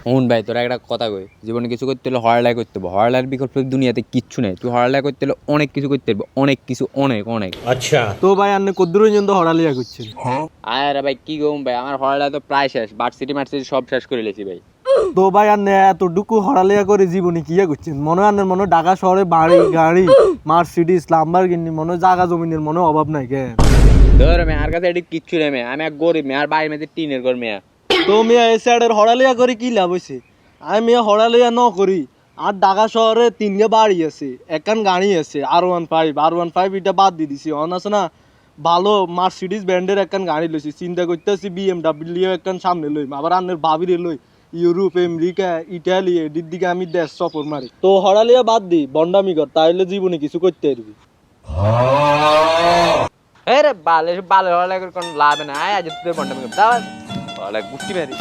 হুন ভাই তোরা একটা কথা কই, জীবনে কিছু করতে হলে হড়ালেখা করতে হবে। হড়ালেখার বিকল্প দুনিয়াতে কিচ্ছু নেই। তুই হড়ালেখা করতে হলে অনেক কিছু করতে পারবি, অনেক কিছু, অনেক অনেক। अच्छा তো ভাই আপনি কদ্দুর পর্যন্ত হড়ালিয়া করছেন? আরে ভাই কি কম ভাই, আমার হড়ালেখা তো প্রায় শেষ, ভার্সিটি মার্সিটি সব শেষ করে লেছি ভাই। তো ভাই আপনি এতটুকু হড়ালিয়া করে জীবনে কি করছেন? মনে হয় আপনার মনে হয় ঢাকা শহরে বাড়ি গাড়ি মার্সিডিজ লাম্বরগিনি মনে হয় জায়গা জমিনের মনে হয় অভাব নাই কেন? ধর মেয়ে আর কাছে এটি কিচ্ছু নেই মেয়ে, আমি এক গরিব মেয়ে, আর বাড়ির মেয়েদের টিনের ঘর মেয়ে। তো মিয়া এই সাইডের হড়ালিয়া করে কি লাভ হয়েছে? আমি মিয়া হড়ালিয়া ন করি। আর ঢাকা শহরে তিনটে বাড়ি আছে, একখান গাড়ি আছে R15 এটা বাদ দিয়ে দিছি। অন আছে না ভালো মার্সিডিজ ব্র্যান্ডের একখান গাড়ি লইছি, চিন্তা করতেছি BMW একখান সামনে লইম, আবার আন্নের ভাবিরে লই ইউরোপ আমেরিকা ইটালি এদিক দিকে আমি দেশ সফর মারি। তো হড়ালিয়া বাদ দি বন্ডামি কর, তাইলে জীবনে কিছু করতে পারবি। আরে বালে বালে হড়ালেখা করে কোনো লাভ নাই, আজ তোদের বন্ডামি করতে হড়ালেখা গুষ্টি মেরি।